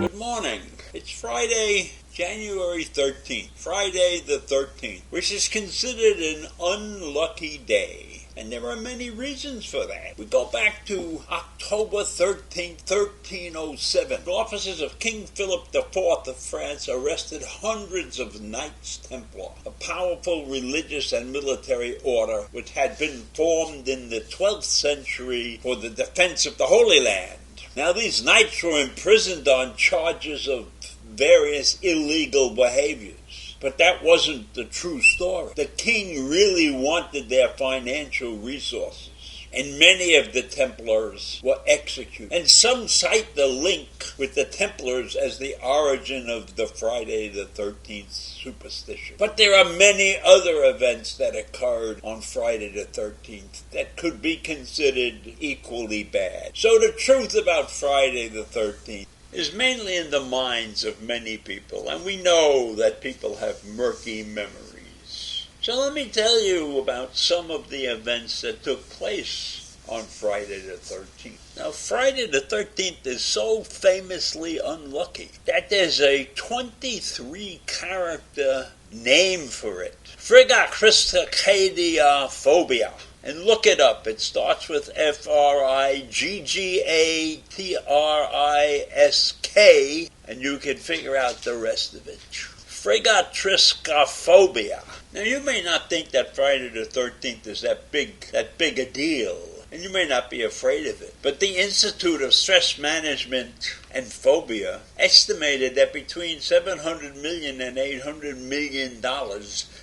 Good morning. It's Friday, January 13th, Friday the 13th, which is considered an unlucky day. And there are many reasons for that. We go back to October 13th, 1307. Officers of King Philip IV of France arrested hundreds of Knights Templar, a powerful religious and military order which had been formed in the 12th century for the defense of the Holy Land. Now, these knights were imprisoned on charges of various illegal behaviors. But that wasn't the true story. The king really wanted their financial resources, and many of the Templars were executed. And some cite the link with the Templars as the origin of the Friday the 13th superstition. But there are many other events that occurred on Friday the 13th that could be considered equally bad. So the truth about Friday the 13th is mainly in the minds of many people, and we know that people have murky memories. So let me tell you about some of the events that took place on Friday the 13th. Now, Friday the 13th is so famously unlucky that there's a 23-character name for it. Friggatriskaidiophobia. And look it up. It starts with Friggatrisk, and you can figure out the rest of it. Friggatriskaphobia. Now, you may not think that Friday the 13th is that big a deal, and you may not be afraid of it. But the Institute of Stress Management and Phobia estimated that between $700 million and $800 million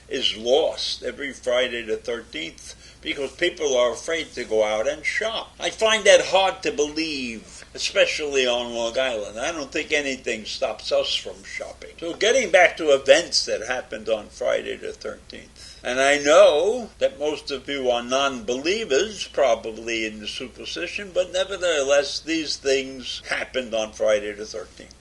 is lost every Friday the 13th because people are afraid to go out and shop. I find that hard to believe, especially on Long Island. I don't think anything stops us from shopping. So getting back to events that happened on Friday the 13th. And I know that most of you are non-believers, probably in the superstition, but nevertheless, these things happened on Friday the 13th.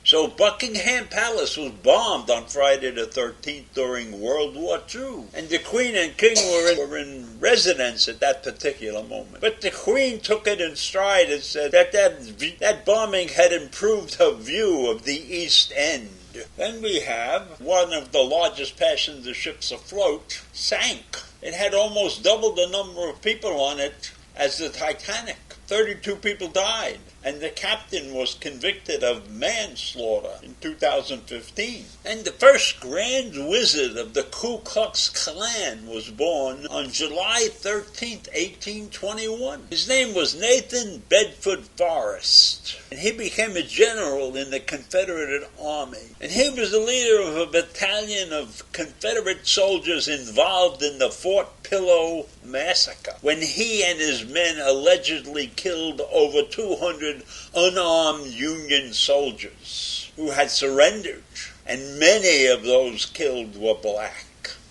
So Buckingham Palace was bombed on Friday the 13th during World War II. And the Queen and King were in residence at that particular moment. But the Queen took it in stride and said that bombing had improved her view of the East End. Then we have one of the largest passenger ships afloat sank. It had almost double the number of people on it as the Titanic. 32 people died, and the captain was convicted of manslaughter in 2015. And the first Grand Wizard of the Ku Klux Klan was born on July 13th, 1821. His name was Nathan Bedford Forrest, and he became a general in the Confederate Army. And he was the leader of a battalion of Confederate soldiers involved in the Fort Pillow Massacre, when he and his men allegedly killed over 200 unarmed Union soldiers who had surrendered, and many of those killed were black.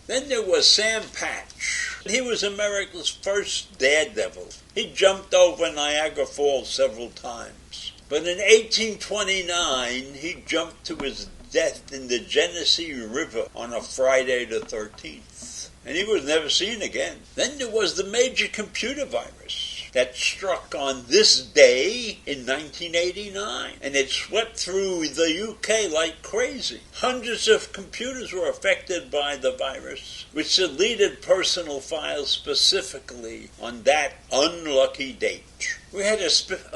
Then there was Sam Patch. He was America's first daredevil. He jumped over Niagara Falls several times. But in 1829, he jumped to his death in the Genesee River on a Friday the 13th. And he was never seen again. Then there was the major computer virus that struck on this day in 1989, and it swept through the UK like crazy. Hundreds of computers were affected by the virus, which deleted personal files specifically on that unlucky date. We had a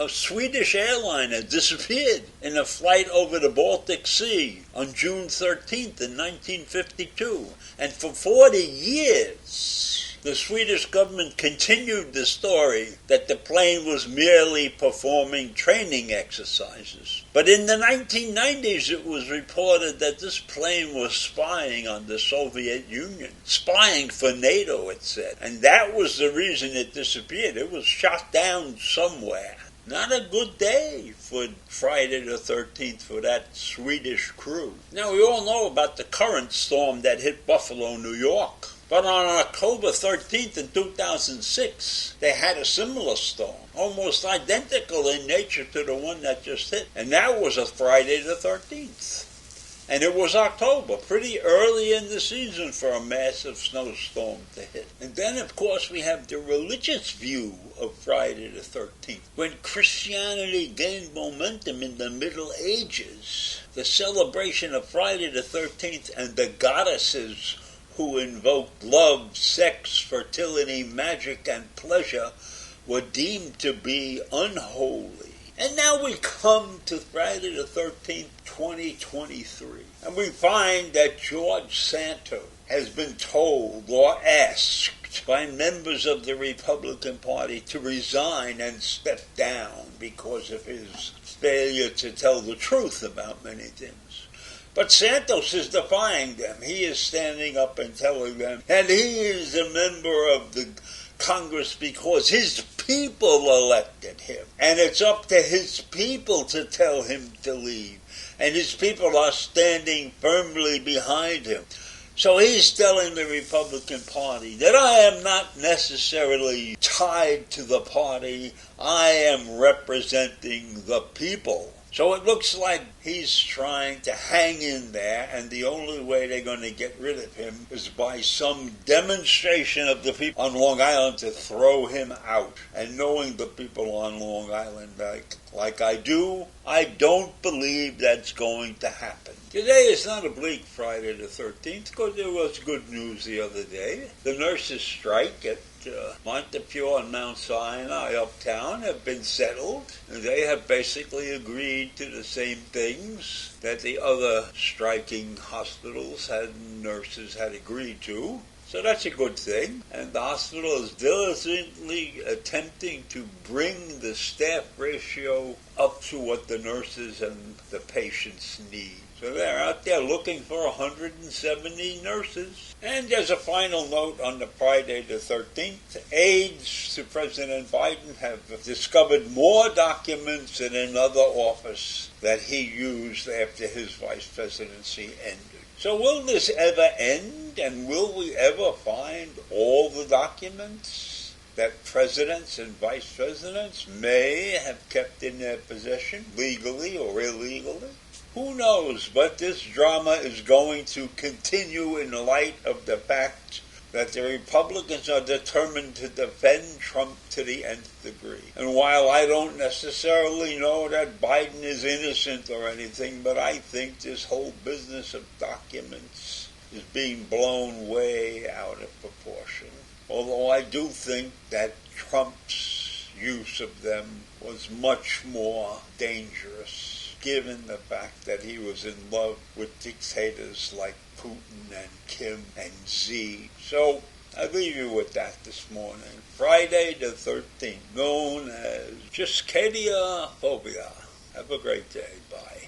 Swedish airliner disappeared in a flight over the Baltic Sea on June 13th in 1952, and for 40 years the Swedish government continued the story that the plane was merely performing training exercises. But in the 1990s, it was reported that this plane was spying on the Soviet Union. Spying for NATO, it said. And that was the reason it disappeared. It was shot down somewhere. Not a good day for Friday the 13th for that Swedish crew. Now, we all know about the current storm that hit Buffalo, New York. But on October 13th in 2006, they had a similar storm, almost identical in nature to the one that just hit. And that was a Friday the 13th. And it was October, pretty early in the season for a massive snowstorm to hit. And then, of course, we have the religious view of Friday the 13th. When Christianity gained momentum in the Middle Ages, the celebration of Friday the 13th and the goddesses who invoked love, sex, fertility, magic, and pleasure were deemed to be unholy. And now we come to Friday the 13th, 2023, and we find that George Santos has been told or asked by members of the Republican Party to resign and step down because of his failure to tell the truth about many things. But Santos is defying them. He is standing up and telling them that he is a member of the Congress because his people elected him. And it's up to his people to tell him to leave. And his people are standing firmly behind him. So he's telling the Republican Party that I am not necessarily tied to the party. I am representing the people. So it looks like he's trying to hang in there, and the only way they're going to get rid of him is by some demonstration of the people on Long Island to throw him out. And knowing the people on Long Island like I do, I don't believe that's going to happen. Today is not a bleak Friday the 13th because there was good news the other day. The nurses' strike at Montefiore and Mount Sinai uptown have been settled. And they have basically agreed to the same things that the other striking hospitals and nurses had agreed to. So that's a good thing. And the hospital is diligently attempting to bring the staff ratio up to what the nurses and the patients need. So they're out there looking for 170 nurses. And as a final note on the Friday the 13th, aides to President Biden have discovered more documents in another office that he used after his vice presidency ended. So will this ever end, and will we ever find all the documents that presidents and vice presidents may have kept in their possession, legally or illegally? Who knows, but this drama is going to continue in light of the fact that the Republicans are determined to defend Trump to the nth degree. And while I don't necessarily know that Biden is innocent or anything, but I think this whole business of documents is being blown way out of proportion. Although I do think that Trump's use of them was much more dangerous, given the fact that he was in love with dictators like Putin and Kim and Xi. So I leave you with that this morning. Friday the 13th, known as Juscadia Phobia. Have a great day. Bye.